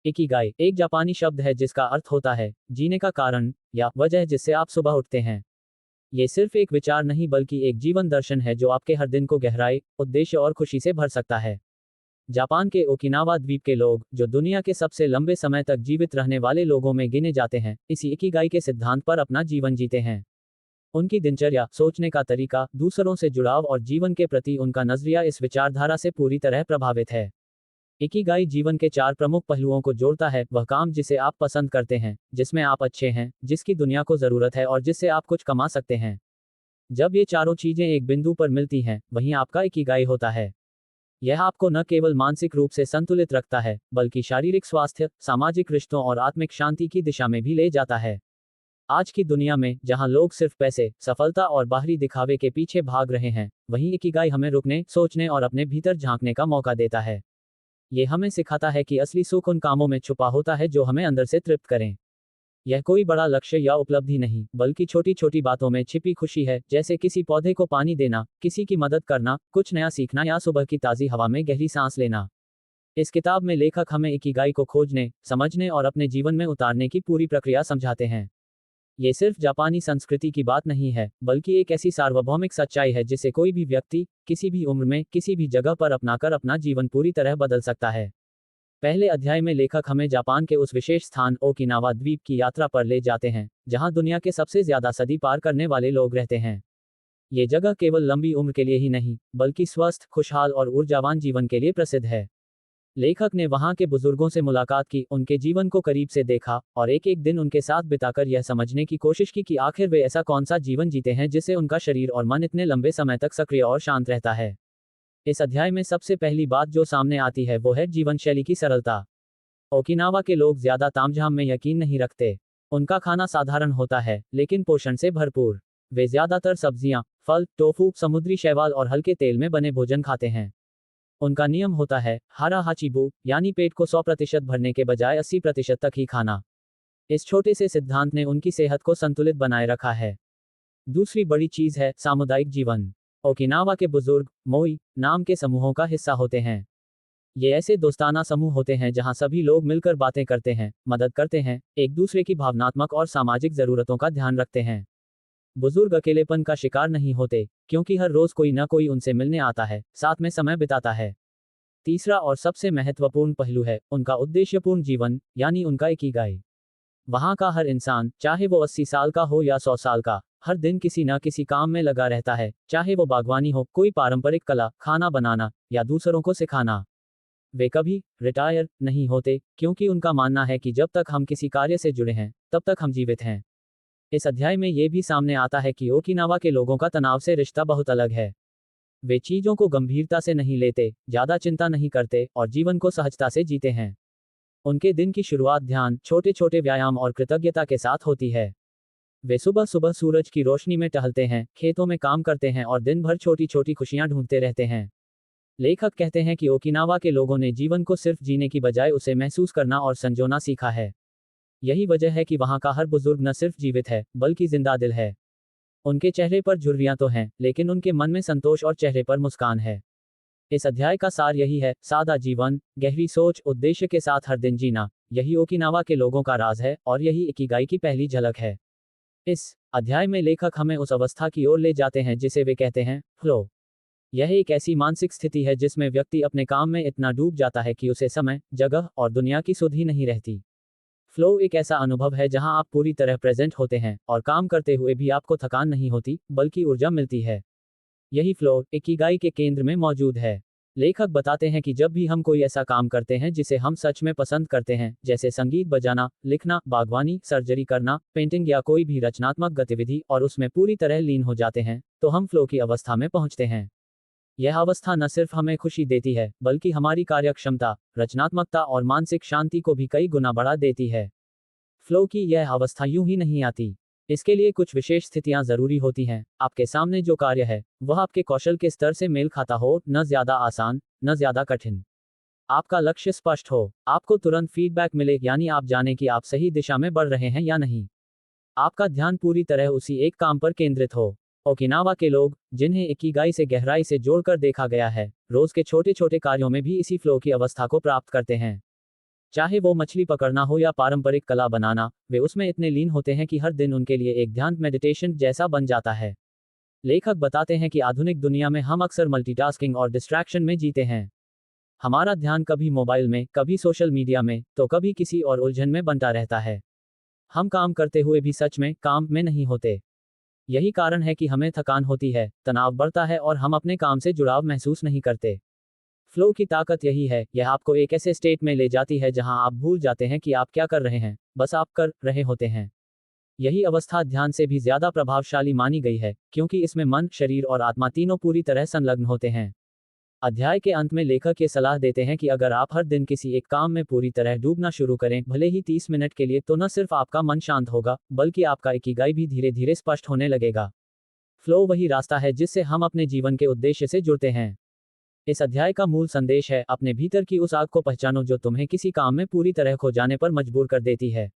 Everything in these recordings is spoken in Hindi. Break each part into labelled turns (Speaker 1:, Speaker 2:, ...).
Speaker 1: इकिगाई एक जापानी शब्द है जिसका अर्थ होता है जीने का कारण या वजह जिससे आप सुबह उठते हैं। ये सिर्फ एक विचार नहीं बल्कि एक जीवन दर्शन है जो आपके हर दिन को गहराई, उद्देश्य और खुशी से भर सकता है। जापान के ओकिनावा द्वीप के लोग, जो दुनिया के सबसे लंबे समय तक जीवित रहने वाले लोगों में गिने जाते हैं, इसी इकिगाई के सिद्धांत पर अपना जीवन जीते हैं। उनकी दिनचर्या, सोचने का तरीका, दूसरों से जुड़ाव और जीवन के प्रति उनका नजरिया इस विचारधारा से पूरी तरह प्रभावित है। इकिगाई जीवन के चार प्रमुख पहलुओं को जोड़ता है, वह काम जिसे आप पसंद करते हैं, जिसमें आप अच्छे हैं, जिसकी दुनिया को जरूरत है और जिससे आप कुछ कमा सकते हैं। जब ये चारों चीजें एक बिंदु पर मिलती हैं, वहीं आपका इकिगाई होता है। यह आपको न केवल मानसिक रूप से संतुलित रखता है, बल्कि शारीरिक स्वास्थ्य, सामाजिक रिश्तों और आत्मिक शांति की दिशा में भी ले जाता है। आज की दुनिया में, जहां लोग सिर्फ पैसे, सफलता और बाहरी दिखावे के पीछे भाग रहे हैं, वहीं इकिगाई हमें रुकने, सोचने और अपने भीतर झांकने का मौका देता है। ये हमें सिखाता है कि असली सुख उन कामों में छुपा होता है जो हमें अंदर से तृप्त करें। यह कोई बड़ा लक्ष्य या उपलब्धि नहीं, बल्कि छोटी छोटी बातों में छिपी खुशी है, जैसे किसी पौधे को पानी देना, किसी की मदद करना, कुछ नया सीखना या सुबह की ताज़ी हवा में गहरी सांस लेना। इस किताब में लेखक हमें इकिगाई को खोजने, समझने और अपने जीवन में उतारने की पूरी प्रक्रिया समझाते हैं। ये सिर्फ जापानी संस्कृति की बात नहीं है, बल्कि एक ऐसी सार्वभौमिक सच्चाई है जिसे कोई भी व्यक्ति, किसी भी उम्र में, किसी भी जगह पर अपनाकर अपना जीवन पूरी तरह बदल सकता है। पहले अध्याय में लेखक हमें जापान के उस विशेष स्थान ओकिनावा द्वीप की यात्रा पर ले जाते हैं, जहां दुनिया के सबसे ज्यादा सदी पार करने वाले लोग रहते हैं। ये जगह केवल लंबी उम्र के लिए ही नहीं, बल्कि स्वस्थ, खुशहाल और ऊर्जावान जीवन के लिए प्रसिद्ध है। लेखक ने वहां के बुजुर्गों से मुलाकात की, उनके जीवन को करीब से देखा और एक एक दिन उनके साथ बिताकर यह समझने की कोशिश की कि आखिर वे ऐसा कौन सा जीवन जीते हैं जिससे उनका शरीर और मन इतने लंबे समय तक सक्रिय और शांत रहता है। इस अध्याय में सबसे पहली बात जो सामने आती है वो है जीवन शैली की सरलता। ओकिनावा के लोग ज्यादा तामझाम में यकीन नहीं रखते। उनका खाना साधारण होता है, लेकिन पोषण से भरपूर। वे ज्यादातर सब्जियां, फल, टोफू, समुद्री शैवाल और हल्के तेल में बने भोजन खाते हैं। उनका नियम होता है हारा हाचिबू, यानी पेट को 100% भरने के बजाय 80% तक ही खाना। इस छोटे से सिद्धांत ने उनकी सेहत को संतुलित बनाए रखा है। दूसरी बड़ी चीज है सामुदायिक जीवन। ओकिनावा के बुजुर्ग मोई नाम के समूहों का हिस्सा होते हैं। ये ऐसे दोस्ताना समूह होते हैं जहां सभी लोग मिलकर बातें करते हैं, मदद करते हैं, एक दूसरे की भावनात्मक और सामाजिक जरूरतों का ध्यान रखते हैं। बुजुर्ग अकेलेपन का शिकार नहीं होते, क्योंकि हर रोज कोई न कोई उनसे मिलने आता है, साथ में समय बिताता है। तीसरा और सबसे महत्वपूर्ण पहलू है उनका उद्देश्यपूर्ण जीवन, यानी उनका इकिगाई। वहां का हर इंसान, चाहे वो 80 साल का हो या 100 साल का, हर दिन किसी न किसी काम में लगा रहता है, चाहे वो बागवानी हो, कोई पारंपरिक कला, खाना बनाना या दूसरों को सिखाना। वे कभी रिटायर नहीं होते, क्योंकि उनका मानना है कि जब तक हम किसी कार्य से जुड़े हैं, तब तक हम जीवित हैं। इस अध्याय में ये भी सामने आता है कि ओकिनावा के लोगों का तनाव से रिश्ता बहुत अलग है। वे चीजों को गंभीरता से नहीं लेते, ज्यादा चिंता नहीं करते और जीवन को सहजता से जीते हैं। उनके दिन की शुरुआत ध्यान, छोटे छोटे व्यायाम और कृतज्ञता के साथ होती है। वे सुबह सुबह सूरज की रोशनी में टहलते हैं, खेतों में काम करते हैं और दिन भर छोटी छोटी खुशियां ढूंढते रहते हैं। लेखक कहते हैं कि ओकिनावा के लोगों ने जीवन को सिर्फ जीने की बजाय उसे महसूस करना और संजोना सीखा है। यही वजह है कि वहां का हर बुजुर्ग न सिर्फ जीवित है, बल्कि जिंदा दिल है। उनके चेहरे पर झुर्रियां तो हैं, लेकिन उनके मन में संतोष और चेहरे पर मुस्कान है। इस अध्याय का सार यही है, सादा जीवन, गहरी सोच, उद्देश्य के साथ हर दिन जीना। यही ओकिनावा के लोगों का राज है और यही इकिगाई की पहली झलक है। इस अध्याय में लेखक हमें उस अवस्था की ओर ले जाते हैं जिसे वे कहते हैं फ्लो। यह एक ऐसी मानसिक स्थिति है जिसमें व्यक्ति अपने काम में इतना डूब जाता है कि उसे समय, जगह और दुनिया की सुध ही नहीं रहती। फ्लो एक ऐसा अनुभव है जहां आप पूरी तरह प्रेजेंट होते हैं और काम करते हुए भी आपको थकान नहीं होती, बल्कि ऊर्जा मिलती है। यही फ्लो इकिगाई के केंद्र में मौजूद है। लेखक बताते हैं कि जब भी हम कोई ऐसा काम करते हैं जिसे हम सच में पसंद करते हैं, जैसे संगीत बजाना, लिखना, बागवानी, सर्जरी करना, पेंटिंग या कोई भी रचनात्मक गतिविधि, और उसमें पूरी तरह लीन हो जाते हैं, तो हम फ्लो की अवस्था में पहुंचते हैं। यह अवस्था न सिर्फ हमें खुशी देती है, बल्कि हमारी कार्यक्षमता, रचनात्मकता और मानसिक शांति को भी कई गुना बढ़ा देती है। फ्लो की यह अवस्था यूं ही नहीं आती। इसके लिए कुछ विशेष स्थितियां जरूरी होती हैं। आपके सामने जो कार्य है, वह आपके कौशल के स्तर से मेल खाता हो, न ज्यादा आसान, न ज्यादा कठिन। आपका लक्ष्य स्पष्ट हो, आपको तुरंत फीडबैक मिले, यानी आप जाने कि आप सही दिशा में बढ़ रहे हैं या नहीं। आपका ध्यान पूरी तरह उसी एक काम पर केंद्रित हो। ओकिनावा के लोग, जिन्हें इकिगाई से गहराई से जोड़कर देखा गया है, रोज के छोटे छोटे कार्यों में भी इसी फ्लो की अवस्था को प्राप्त करते हैं। चाहे वो मछली पकड़ना हो या पारंपरिक कला बनाना, वे उसमें इतने लीन होते हैं कि हर दिन उनके लिए एक ध्यान मेडिटेशन जैसा बन जाता है। लेखक बताते हैं कि आधुनिक दुनिया में हम अक्सर मल्टीटास्किंग और डिस्ट्रैक्शन में जीते हैं। हमारा ध्यान कभी मोबाइल में, कभी सोशल मीडिया में, तो कभी किसी और उलझन में बंटा रहता है। हम काम करते हुए भी सच में काम में नहीं होते। यही कारण है कि हमें थकान होती है, तनाव बढ़ता है और हम अपने काम से जुड़ाव महसूस नहीं करते। फ्लो की ताकत यही है, यह आपको एक ऐसे स्टेट में ले जाती है जहां आप भूल जाते हैं कि आप क्या कर रहे हैं, बस आप कर रहे होते हैं। यही अवस्था ध्यान से भी ज्यादा प्रभावशाली मानी गई है, क्योंकि इसमें मन, शरीर और आत्मा तीनों पूरी तरह संलग्न होते हैं। अध्याय के अंत में लेखक ये सलाह देते हैं कि अगर आप हर दिन किसी एक काम में पूरी तरह डूबना शुरू करें, भले ही 30 मिनट के लिए, तो न सिर्फ आपका मन शांत होगा, बल्कि आपका इकिगाई भी धीरे धीरे स्पष्ट होने लगेगा। फ्लो वही रास्ता है जिससे हम अपने जीवन के उद्देश्य से जुड़ते हैं। इस अध्याय का मूल संदेश है, अपने भीतर की उस आग को पहचानो जो तुम्हें किसी काम में पूरी तरह खो जाने पर मजबूर कर देती है।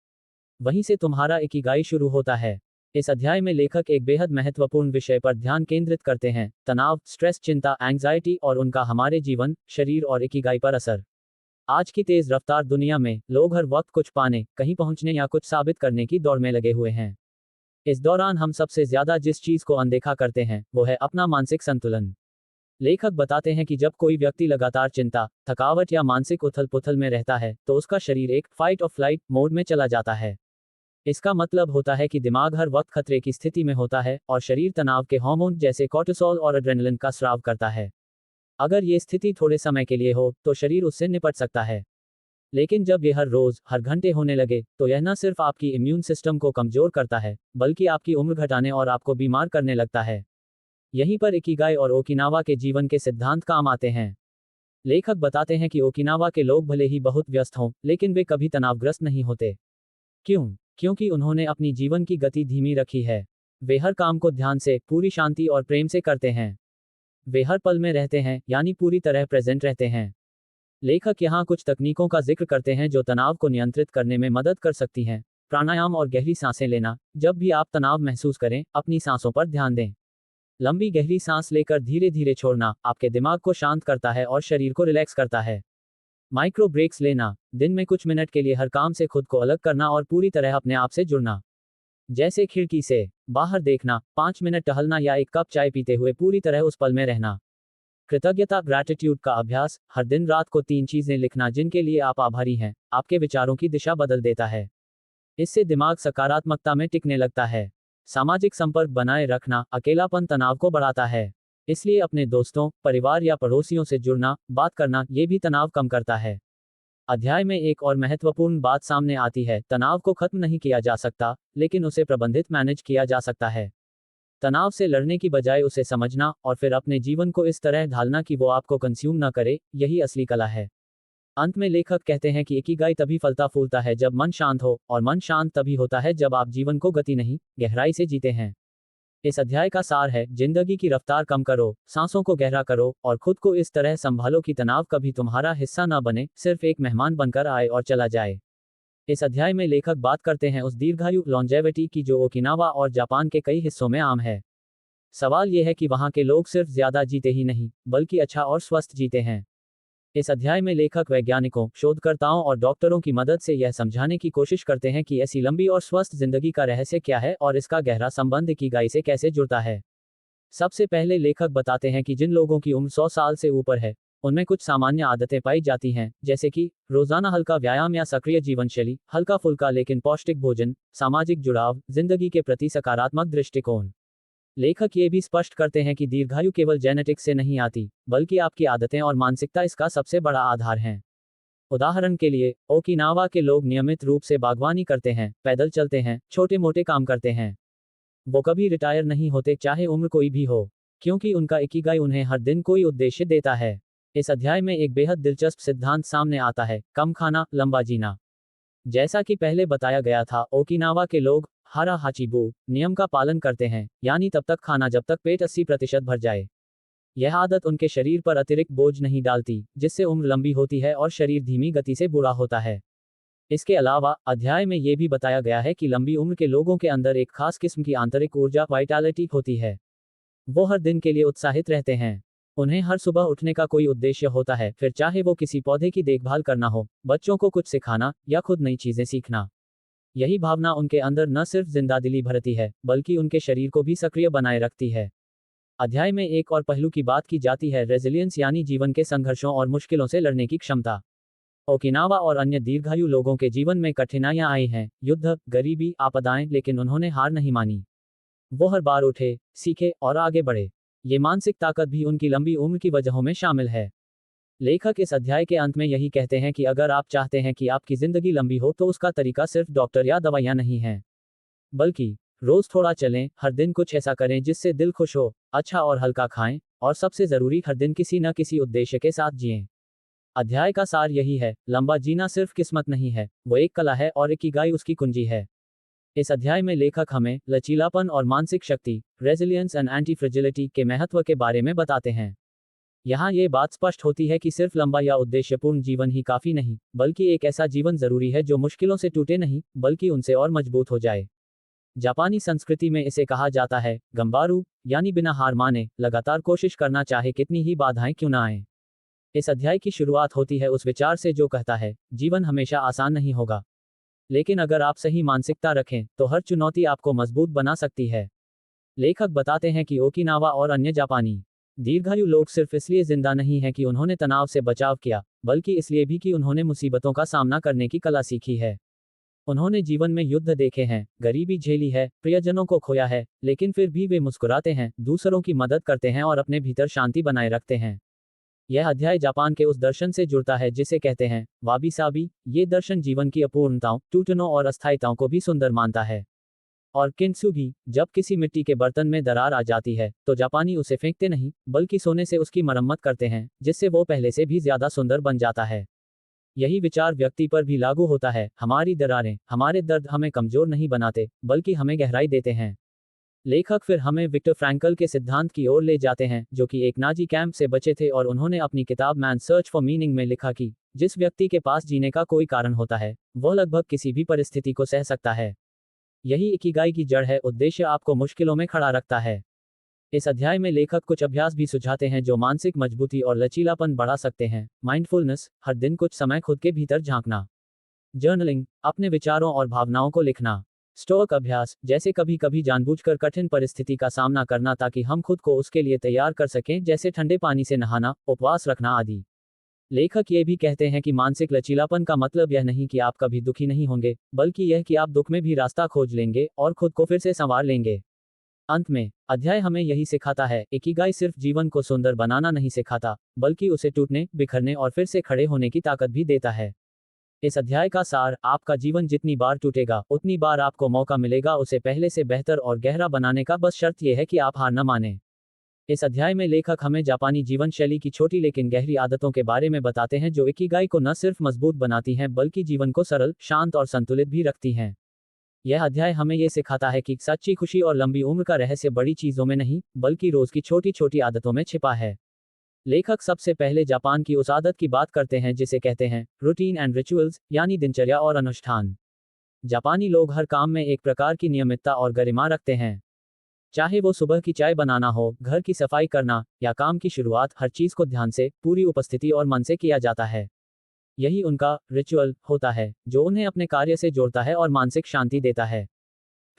Speaker 1: वहीं से तुम्हारा इकिगाई शुरू होता है। इस अध्याय में लेखक एक बेहद महत्वपूर्ण विषय पर ध्यान केंद्रित करते हैं, तनाव, स्ट्रेस, चिंता, एंग्जाइटी और उनका हमारे जीवन, शरीर और इकिगाई पर असर। आज की तेज रफ्तार दुनिया में लोग हर वक्त कुछ पाने, कहीं पहुंचने या कुछ साबित करने की दौड़ में लगे हुए हैं। इस दौरान हम सबसे ज्यादा जिस चीज को अनदेखा करते हैं, वो है अपना मानसिक संतुलन। लेखक बताते हैं कि जब कोई व्यक्ति लगातार चिंता, थकावट या मानसिक उथल पुथल में रहता है, तो उसका शरीर एक फाइट और फ्लाइट मोड में चला जाता है। इसका मतलब होता है कि दिमाग हर वक्त खतरे की स्थिति में होता है और शरीर तनाव के हार्मोन जैसे कॉर्टिसोल और एड्रेनलिन का स्राव करता है। अगर ये स्थिति थोड़े समय के लिए हो, तो शरीर उससे निपट सकता है। लेकिन जब ये हर रोज, हर घंटे होने लगे, तो यह न सिर्फ आपकी इम्यून सिस्टम को कमजोर करता है, बल्कि आपकी उम्र घटाने और आपको बीमार करने लगता है। यहीं पर इकिगाई और ओकिनावा के जीवन के सिद्धांत काम आते हैं। लेखक बताते हैं कि ओकिनावा के लोग भले ही बहुत व्यस्त हों, लेकिन वे कभी तनावग्रस्त नहीं होते। क्यों? क्योंकि उन्होंने अपनी जीवन की गति धीमी रखी है। वे हर काम को ध्यान से, पूरी शांति और प्रेम से करते हैं। वे हर पल में रहते हैं, यानी पूरी तरह प्रेजेंट रहते हैं। लेखक यहाँ कुछ तकनीकों का जिक्र करते हैं जो तनाव को नियंत्रित करने में मदद कर सकती हैं। प्राणायाम और गहरी सांसें लेना। जब भी आप तनाव महसूस करें, अपनी सांसों पर ध्यान दें। लंबी गहरी सांस लेकर धीरे धीरे छोड़ना आपके दिमाग को शांत करता है और शरीर को रिलैक्स करता है। माइक्रो ब्रेक्स लेना। दिन में कुछ मिनट के लिए हर काम से खुद को अलग करना और पूरी तरह अपने आप से जुड़ना। जैसे खिड़की से बाहर देखना, 5 मिनट टहलना या एक कप चाय पीते हुए पूरी तरह उस पल में रहना। कृतज्ञता, ग्रैटिट्यूड का अभ्यास। हर दिन रात को 3 चीजें लिखना जिनके लिए आप आभारी हैं, आपके विचारों की दिशा बदल देता है। इससे दिमाग सकारात्मकता में टिकने लगता है। सामाजिक संपर्क बनाए रखना। अकेलापन तनाव को बढ़ाता है, इसलिए अपने दोस्तों, परिवार या पड़ोसियों से जुड़ना, बात करना, ये भी तनाव कम करता है। अध्याय में एक और महत्वपूर्ण बात सामने आती है, तनाव को खत्म नहीं किया जा सकता, लेकिन उसे प्रबंधित मैनेज किया जा सकता है। तनाव से लड़ने की बजाय उसे समझना और फिर अपने जीवन को इस तरह ढालना कि वो आपको कंज्यूम न करे, यही असली कला है। अंत में लेखक कहते हैं कि इकिगाई तभी फलता फूलता है जब मन शांत हो, और मन शांत तभी होता है जब आप जीवन को गति नहीं, गहराई से जीते हैं। इस अध्याय का सार है, जिंदगी की रफ्तार कम करो, सांसों को गहरा करो और खुद को इस तरह संभालो कि तनाव कभी तुम्हारा हिस्सा ना बने, सिर्फ एक मेहमान बनकर आए और चला जाए। इस अध्याय में लेखक बात करते हैं उस दीर्घायु लॉन्जेविटी की जो ओकिनावा और जापान के कई हिस्सों में आम है। सवाल यह है कि वहाँ के लोग सिर्फ ज्यादा जीते ही नहीं, बल्कि अच्छा और स्वस्थ जीते हैं। इस अध्याय में लेखक वैज्ञानिकों, शोधकर्ताओं और डॉक्टरों की मदद से यह समझाने की कोशिश करते हैं कि ऐसी लंबी और स्वस्थ जिंदगी का रहस्य क्या है और इसका गहरा संबंध इकिगाई से कैसे जुड़ता है। सबसे पहले लेखक बताते हैं कि जिन लोगों की उम्र 100 साल से ऊपर है, उनमें कुछ सामान्य आदतें पाई जाती हैं, जैसे कि रोजाना हल्का व्यायाम या सक्रिय जीवनशैली, हल्का फुल्का लेकिन पौष्टिक भोजन, सामाजिक जुड़ाव, जिंदगी के प्रति सकारात्मक दृष्टिकोण। लेखक ये भी स्पष्ट करते हैं कि दीर्घायु केवल जेनेटिक्स से नहीं आती, बल्कि आपकी आदतें और मानसिकता इसका सबसे बड़ा आधार हैं। उदाहरण के लिए, ओकिनावा के लोग नियमित रूप से बागवानी करते हैं, पैदल चलते हैं, छोटे मोटे काम करते हैं। वो कभी रिटायर नहीं होते, चाहे उम्र कोई भी हो, क्योंकि उनका इकिगाई उन्हें हर दिन कोई उद्देश्य देता है। इस अध्याय में एक बेहद दिलचस्प सिद्धांत सामने आता है, कम खाना, लंबा जीना। जैसा कि पहले बताया गया था, ओकिनावा के लोग हारा हाचिबू नियम का पालन करते हैं, यानी तब तक खाना जब तक पेट 80% भर जाए। यह आदत उनके शरीर पर अतिरिक्त बोझ नहीं डालती, जिससे उम्र लंबी होती है और शरीर धीमी गति से बूढ़ा होता है। इसके अलावा अध्याय में यह भी बताया गया है कि लंबी उम्र के लोगों के अंदर एक खास किस्म की आंतरिक ऊर्जा, वाइटैलिटी होती है। वो हर दिन के लिए उत्साहित रहते हैं। उन्हें हर सुबह उठने का कोई उद्देश्य होता है, फिर चाहे वो किसी पौधे की देखभाल करना हो, बच्चों को कुछ सिखाना या खुद नई चीजें सीखना। यही भावना उनके अंदर न सिर्फ जिंदादिली भरती है, बल्कि उनके शरीर को भी सक्रिय बनाए रखती है। अध्याय में एक और पहलू की बात की जाती है, रेजिलियंस यानी जीवन के संघर्षों और मुश्किलों से लड़ने की क्षमता। ओकिनावा और अन्य दीर्घायु लोगों के जीवन में कठिनाइयां आई हैं, युद्ध, गरीबी, आपदाएं, लेकिन उन्होंने हार नहीं मानी। वो हर बार उठे, सीखे और आगे बढ़े। ये मानसिक ताकत भी उनकी लंबी उम्र की वजहों में शामिल है। लेखक इस अध्याय के अंत में यही कहते हैं कि अगर आप चाहते हैं कि आपकी जिंदगी लंबी हो तो उसका तरीका सिर्फ डॉक्टर या दवाइयां नहीं है, बल्कि रोज थोड़ा चलें, हर दिन कुछ ऐसा करें जिससे दिल खुश हो, अच्छा और हल्का खाएं, और सबसे जरूरी हर दिन किसी न किसी उद्देश्य के साथ जिएं। अध्याय का सार यही है, लंबा जीना सिर्फ किस्मत नहीं है, वो एक कला है और इकिगाई उसकी कुंजी है। इस अध्याय में लेखक हमें लचीलापन और मानसिक शक्ति, रेजिलियंस एंड एंटी फ्रेजिलिटी के महत्व के बारे में बताते हैं। यहाँ ये बात स्पष्ट होती है कि सिर्फ लंबा या उद्देश्यपूर्ण जीवन ही काफी नहीं, बल्कि एक ऐसा जीवन जरूरी है जो मुश्किलों से टूटे नहीं, बल्कि उनसे और मजबूत हो जाए। जापानी संस्कृति में इसे कहा जाता है गंबारू, यानी बिना हार माने लगातार कोशिश करना, चाहे कितनी ही बाधाएं क्यों ना आए। इस अध्याय की शुरुआत होती है उस विचार से जो कहता है, जीवन हमेशा आसान नहीं होगा, लेकिन अगर आप सही मानसिकता रखें तो हर चुनौती आपको मजबूत बना सकती है। लेखक बताते हैं कि ओकिनावा और अन्य जापानी दीर्घायु लोग सिर्फ इसलिए जिंदा नहीं हैं कि उन्होंने तनाव से बचाव किया, बल्कि इसलिए भी कि उन्होंने मुसीबतों का सामना करने की कला सीखी है। उन्होंने जीवन में युद्ध देखे हैं, गरीबी झेली है, प्रियजनों को खोया है, लेकिन फिर भी वे मुस्कुराते हैं, दूसरों की मदद करते हैं और अपने भीतर शांति बनाए रखते हैं। यह अध्याय जापान के उस दर्शन से जुड़ता है जिसे कहते हैं वाबी साबी। ये दर्शन जीवन की अपूर्णताओं, टूटनों और अस्थायिताओं को भी सुंदर मानता है। और किंत्सुगी, जब किसी मिट्टी के बर्तन में दरार आ जाती है तो जापानी उसे फेंकते नहीं, बल्कि सोने से उसकी मरम्मत करते हैं, जिससे वो पहले से भी ज्यादा सुंदर बन जाता है। यही विचार व्यक्ति पर भी लागू होता है, हमारी दरारें, हमारे दर्द हमें कमजोर नहीं बनाते, बल्कि हमें गहराई देते हैं। लेखक फिर हमें विक्टर फ्रैंकल के सिद्धांत की ओर ले जाते हैं, जो कि एक नाजी कैंप से बचे थे, और उन्होंने अपनी किताब मैन सर्च फॉर मीनिंग में लिखा कि जिस व्यक्ति के पास जीने का कोई कारण होता है, वह लगभग किसी भी परिस्थिति को सह सकता है। यही इकिगाई की जड़ है, उद्देश्य आपको मुश्किलों में खड़ा रखता है। इस अध्याय में लेखक कुछ अभ्यास भी सुझाते हैं जो मानसिक मजबूती और लचीलापन बढ़ा सकते हैं। माइंडफुलनेस, हर दिन कुछ समय खुद के भीतर झांकना। जर्नलिंग, अपने विचारों और भावनाओं को लिखना। स्टोइक अभ्यास, जैसे कभी कभी जानबूझकर कठिन परिस्थिति का सामना करना ताकि हम खुद को उसके लिए तैयार कर सकें, जैसे ठंडे पानी से नहाना, उपवास रखना आदि। लेखक ये भी कहते हैं कि मानसिक लचीलापन का मतलब यह नहीं कि आप कभी दुखी नहीं होंगे, बल्कि यह कि आप दुख में भी रास्ता खोज लेंगे और खुद को फिर से संवार लेंगे। अंत में अध्याय हमें यही सिखाता है, इकिगाई सिर्फ जीवन को सुंदर बनाना नहीं सिखाता, बल्कि उसे टूटने, बिखरने और फिर से खड़े होने की ताकत भी देता है। इस अध्याय का सार, आपका जीवन जितनी बार टूटेगा उतनी बार आपको मौका मिलेगा उसे पहले से बेहतर और गहरा बनाने का, बस शर्त यह है कि आप हार न माने। इस अध्याय में लेखक हमें जापानी जीवन शैली की छोटी लेकिन गहरी आदतों के बारे में बताते हैं जो इकिगाई को न सिर्फ मजबूत बनाती हैं, बल्कि जीवन को सरल, शांत और संतुलित भी रखती हैं। यह अध्याय हमें यह सिखाता है कि सच्ची खुशी और लंबी उम्र का रहस्य बड़ी चीजों में नहीं, बल्कि रोज की छोटी छोटी आदतों में छिपा है। लेखक सबसे पहले जापान की उस आदत की बात करते हैं जिसे कहते हैं रूटीन एंड रिचुअल्स, यानी दिनचर्या और अनुष्ठान। जापानी लोग हर काम में एक प्रकार की नियमितता और गरिमा रखते हैं। चाहे वो सुबह की चाय बनाना हो, घर की सफाई करना, या काम की शुरुआत, हर चीज को ध्यान से, पूरी उपस्थिति और मन से किया जाता है। यही उनका रिचुअल होता है जो उन्हें अपने कार्य से जोड़ता है और मानसिक शांति देता है।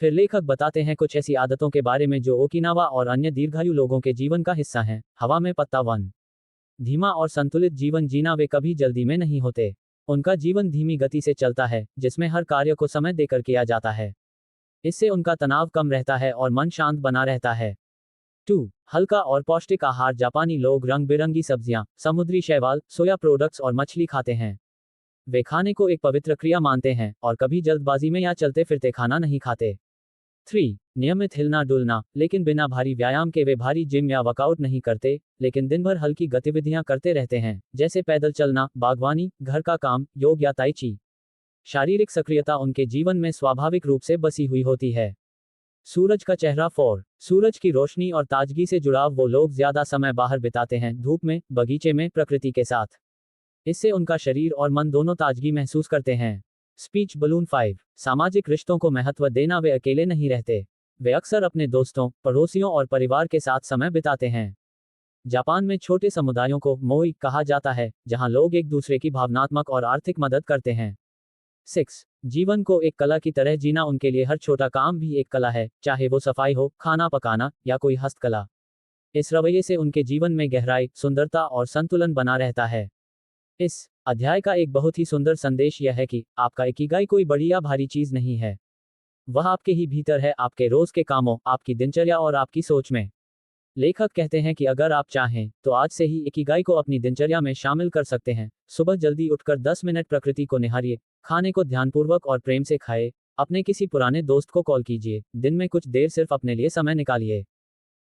Speaker 1: फिर लेखक बताते हैं कुछ ऐसी आदतों के बारे में जो ओकिनावा और अन्य दीर्घायु लोगों के जीवन का हिस्सा हैं। हवा में पत्ता वन, धीमा और संतुलित जीवन जीना। वे कभी जल्दी में नहीं होते। उनका जीवन धीमी गति से चलता है, जिसमें हर कार्य को समय देकर किया जाता है। इससे उनका तनाव कम रहता है और मन शांत बना रहता है। 2. हल्का और पौष्टिक आहार। जापानी लोग रंग बिरंगी सब्जियां, समुद्री शैवाल, सोया प्रोडक्ट्स और मछली खाते हैं। वे खाने को एक पवित्र क्रिया मानते हैं और कभी जल्दबाजी में या चलते फिरते खाना नहीं खाते। 3. नियमित हिलना डुलना, लेकिन बिना भारी व्यायाम के। वे भारी जिम या वर्कआउट नहीं करते, लेकिन दिन भर हल्की गतिविधियां करते रहते हैं, जैसे पैदल चलना, बागवानी, घर का काम, योग या ताई ची। शारीरिक सक्रियता उनके जीवन में स्वाभाविक रूप से बसी हुई होती है। सूरज का चेहरा 4. सूरज की रोशनी और ताजगी से जुड़ाव। वो लोग ज्यादा समय बाहर बिताते हैं, धूप में, बगीचे में, प्रकृति के साथ। इससे उनका शरीर और मन दोनों ताजगी महसूस करते हैं। Speech balloon 5. सामाजिक रिश्तों को महत्व देना। वे अकेले नहीं रहते। वे अक्सर अपने दोस्तों, पड़ोसियों और परिवार के साथ समय बिताते हैं। जापान में छोटे समुदायों को मोई कहा जाता है, जहां लोग एक दूसरे की भावनात्मक और आर्थिक मदद करते हैं। 6. जीवन को एक कला की तरह जीना। उनके लिए हर छोटा काम भी एक कला है, चाहे वो सफाई हो, खाना पकाना या कोई हस्तकला। इस रवैये से उनके जीवन में गहराई, सुंदरता और संतुलन बना रहता है। इस अध्याय का एक बहुत ही सुंदर संदेश यह है कि आपका इकिगाई कोई बड़ी या भारी चीज नहीं है। वह आपके ही भीतर है, आपके रोज के कामों, आपकी दिनचर्या और आपकी सोच में। लेखक कहते हैं कि अगर आप चाहें तो आज से ही इकिगाई को अपनी दिनचर्या में शामिल कर सकते हैं। सुबह जल्दी उठकर 10 मिनट प्रकृति को निहारिए, खाने को ध्यानपूर्वक और प्रेम से खाएं, अपने किसी पुराने दोस्त को कॉल कीजिए, दिन में कुछ देर सिर्फ अपने लिए समय निकालिए।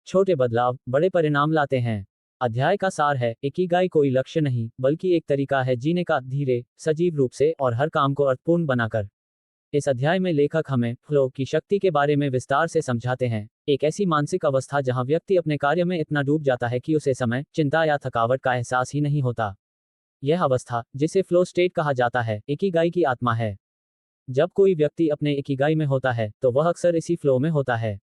Speaker 1: छोटे बदलाव बड़े परिणाम लाते हैं। अध्याय का सार है, इकिगाई कोई लक्ष्य नहीं बल्कि एक तरीका है जीने का, धीरे, सजीव रूप से और हर काम को अर्थपूर्ण बनाकर। इस अध्याय में लेखक हमें फ्लो की शक्ति के बारे में विस्तार से समझाते हैं, एक ऐसी मानसिक अवस्था जहां व्यक्ति अपने कार्य में इतना डूब जाता है कि उसे समय, चिंता या थकावट का एहसास ही नहीं होता। यह अवस्था, जिसे फ्लो स्टेट कहा जाता है, इकिगाई की आत्मा है। जब कोई व्यक्ति अपने इकिगाई में होता है तो वह अक्सर इसी फ्लो में होता है।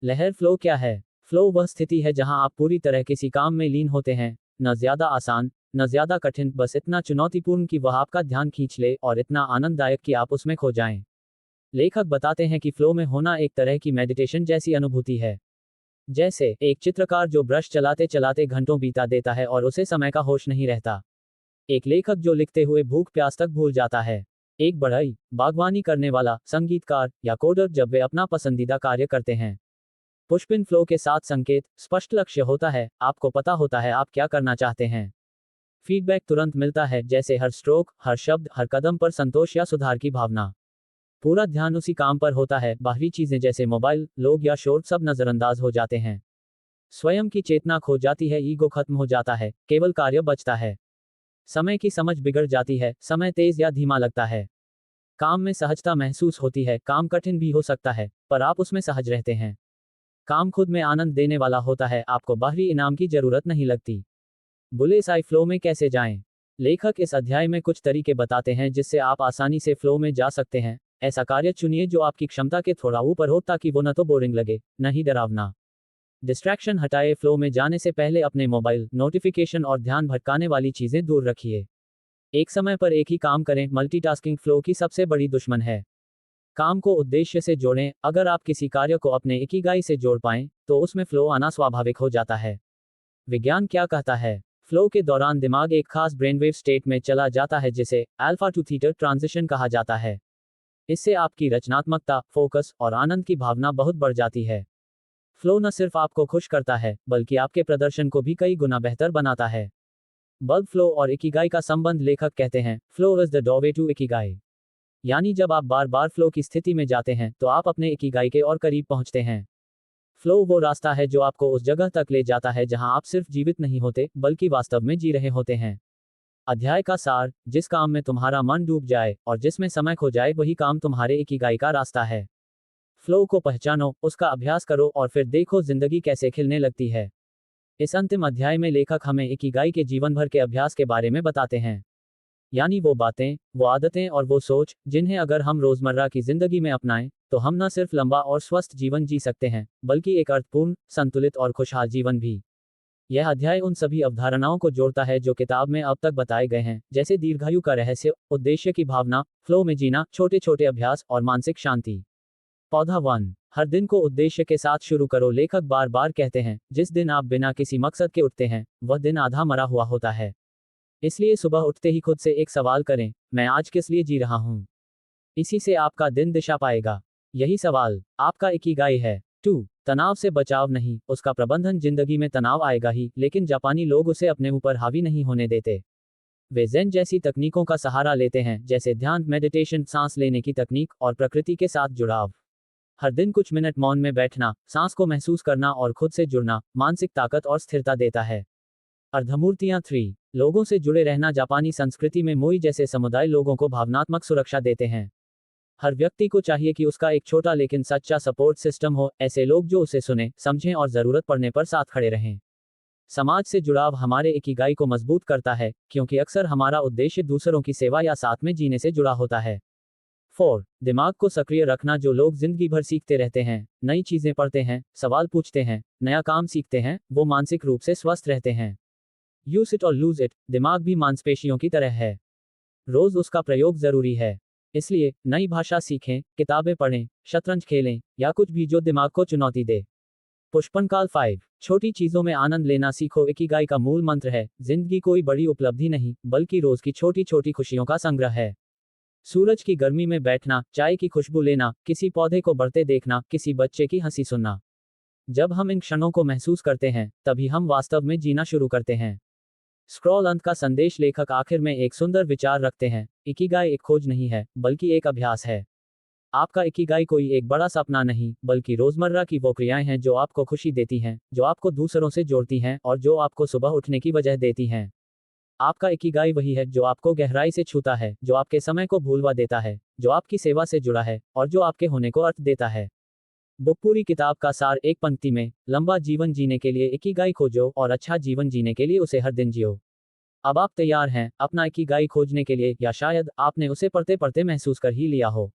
Speaker 1: लहर फ्लो क्या है? फ्लो वह स्थिति है जहां आप पूरी तरह किसी काम में लीन होते हैं, न ज्यादा आसान, न ज्यादा कठिन, बस इतना चुनौतीपूर्ण कि वह आपका ध्यान खींच ले और इतना आनंददायक कि आप उसमें खो जाएं। लेखक बताते हैं कि फ्लो में होना एक तरह की मेडिटेशन जैसी अनुभूति है। जैसे एक चित्रकार जो ब्रश चलाते चलाते घंटों बीता देता है और उसे समय का होश नहीं रहता। एक लेखक जो लिखते हुए भूख प्यास तक भूल जाता है। एक बढ़ई, बागवानी करने वाला, संगीतकार या कोडर जब वे अपना पसंदीदा कार्य करते हैं। पुष्पिन फ्लो के साथ संकेत, स्पष्ट लक्ष्य होता है, आपको पता होता है आप क्या करना चाहते हैं। फीडबैक तुरंत मिलता है, जैसे हर स्ट्रोक, हर शब्द, हर कदम पर संतोष या सुधार की भावना। पूरा ध्यान उसी काम पर होता है, बाहरी चीजें जैसे मोबाइल, लोग या शोर सब नजरअंदाज हो जाते हैं। स्वयं की चेतना खो जाती है, ईगो खत्म हो जाता है, केवल कार्य बचता है। समय की समझ बिगड़ जाती है, समय तेज या धीमा लगता है। काम में सहजता महसूस होती है, काम कठिन भी हो सकता है, पर आप उसमें सहज रहते हैं। काम खुद में आनंद देने वाला होता है, आपको बाहरी इनाम की जरूरत नहीं लगती। बुलेसाई फ्लो में कैसे जाएं? लेखक इस अध्याय में कुछ तरीके बताते हैं जिससे आप आसानी से फ्लो में जा सकते हैं। ऐसा कार्य चुनिए जो आपकी क्षमता के थोड़ा ऊपर हो, ताकि वो न तो बोरिंग लगे, न ही डरावना। डिस्ट्रैक्शन हटाए, फ्लो में जाने से पहले अपने मोबाइल, नोटिफिकेशन और ध्यान भटकाने वाली चीजें दूर रखिए। एक समय पर एक ही काम करें, मल्टीटास्किंग फ्लो की सबसे बड़ी दुश्मन है। काम को उद्देश्य से जोड़ें, अगर आप किसी कार्य को अपने इकिगाई से जोड़ पाएं, तो उसमें फ्लो आना स्वाभाविक हो जाता है। विज्ञान क्या कहता है? फ्लो के दौरान दिमाग एक खास ब्रेनवेव स्टेट में चला जाता है जिसे अल्फा टू थीटा ट्रांजिशन कहा जाता है। इससे आपकी रचनात्मकता, फोकस और आनंद की भावना बहुत बढ़ जाती है। फ्लो न सिर्फ आपको खुश करता है, बल्कि आपके प्रदर्शन को भी कई गुना बेहतर बनाता है। बल्ब फ्लो और इकिगाई का संबंध, लेखक कहते हैं, flow is the doorway to ikigai. यानी जब आप बार बार फ्लो की स्थिति में जाते हैं तो आप अपने इकिगाई के और करीब पहुंचते हैं। फ्लो वो रास्ता है जो आपको उस जगह तक ले जाता है जहां आप सिर्फ जीवित नहीं होते, बल्कि वास्तव में जी रहे होते हैं। अध्याय का सार, जिस काम में तुम्हारा मन डूब जाए और जिसमें समय खो जाए, वही काम तुम्हारे इकिगाई का रास्ता है। फ्लो को पहचानो, उसका अभ्यास करो और फिर देखो जिंदगी कैसे खिलने लगती है। इस अंतिम अध्याय में लेखक हमें इकिगाई के जीवन भर के अभ्यास के बारे में बताते हैं। यानी वो बातें, वो आदतें और वो सोच, जिन्हें अगर हम रोजमर्रा की जिंदगी में अपनाएं, तो हम न सिर्फ लंबा और स्वस्थ जीवन जी सकते हैं, बल्कि एक अर्थपूर्ण, संतुलित और खुशहाल जीवन भी। यह अध्याय उन सभी अवधारणाओं को जोड़ता है जो किताब में अब तक बताए गए हैं, जैसे दीर्घायु का रहस्य, उद्देश्य की भावना, फ्लो में जीना, छोटे छोटे अभ्यास और मानसिक शांति। पौधा 1, हर दिन को उद्देश्य के साथ शुरू करो। लेखक बार बार कहते हैं, जिस दिन आप बिना किसी मकसद के उठते हैं, वह दिन आधा मरा हुआ होता है। इसलिए सुबह उठते ही खुद से एक सवाल करें, मैं आज किस लिए जी रहा हूं? इसी से आपका दिन दिशा पाएगा। यही सवाल आपका इकिगाई है। 2, तनाव से बचाव नहीं, उसका प्रबंधन। जिंदगी में तनाव आएगा ही, लेकिन जापानी लोग उसे अपने ऊपर हावी नहीं होने देते। वे ज़ेन जैसी तकनीकों का सहारा लेते हैं, जैसे ध्यान, मेडिटेशन, सांस लेने की तकनीक और प्रकृति के साथ जुड़ाव। हर दिन कुछ मिनट मौन में बैठना, सांस को महसूस करना और खुद से जुड़ना, मानसिक ताकत और स्थिरता देता है। अर्धमूर्तियां 3, लोगों से जुड़े रहना। जापानी संस्कृति में मोई जैसे समुदाय लोगों को भावनात्मक सुरक्षा देते हैं। हर व्यक्ति को चाहिए कि उसका एक छोटा लेकिन सच्चा सपोर्ट सिस्टम हो, ऐसे लोग जो उसे सुने, समझें और जरूरत पड़ने पर साथ खड़े रहें। समाज से जुड़ाव हमारे इकिगाई को मजबूत करता है, क्योंकि अक्सर हमारा उद्देश्य दूसरों की सेवा या साथ में जीने से जुड़ा होता है। 4. दिमाग को सक्रिय रखना। जो लोग जिंदगी भर सीखते रहते हैं, नई चीजें पढ़ते हैं, सवाल पूछते हैं, नया काम सीखते हैं, वो मानसिक रूप से स्वस्थ रहते हैं। यूज इट और लूज इट। दिमाग भी मांसपेशियों की तरह है, रोज उसका प्रयोग जरूरी है। इसलिए नई भाषा सीखें, किताबें पढ़ें, शतरंज खेलें या कुछ भी जो दिमाग को चुनौती दे। पुष्पनकाल 5. छोटी चीजों में आनंद लेना सीखो। इकिगाई का मूल मंत्र है, जिंदगी कोई बड़ी उपलब्धि नहीं, बल्कि रोज की छोटी छोटी खुशियों का संग्रह है। सूरज की गर्मी में बैठना, चाय की खुशबू लेना, किसी पौधे को बढ़ते देखना, किसी बच्चे की हंसी सुनना। जब हम इन क्षणों को महसूस करते हैं, तभी हम वास्तव में जीना शुरू करते हैं। स्क्रॉल अंत का संदेश। लेखक आखिर में एक सुंदर विचार रखते हैं, इकिगाई एक खोज नहीं है, बल्कि एक अभ्यास है। आपका इकिगाई कोई एक बड़ा सपना नहीं, बल्कि रोजमर्रा की वो क्रियाएं हैं जो आपको खुशी देती हैं, जो आपको दूसरों से जोड़ती हैं और जो आपको सुबह उठने की वजह देती हैं। आपका इकिगाई वही है जो आपको गहराई से छूता है, जो आपके समय को भूलवा देता है, जो आपकी सेवा से जुड़ा है और जो आपके होने को अर्थ देता है। बुक पूरी किताब का सार एक पंक्ति में, लंबा जीवन जीने के लिए इकिगाई खोजो और अच्छा जीवन जीने के लिए उसे हर दिन जियो। अब आप तैयार हैं अपना इकिगाई खोजने के लिए, या शायद आपने उसे पढ़ते पढ़ते महसूस कर ही लिया हो।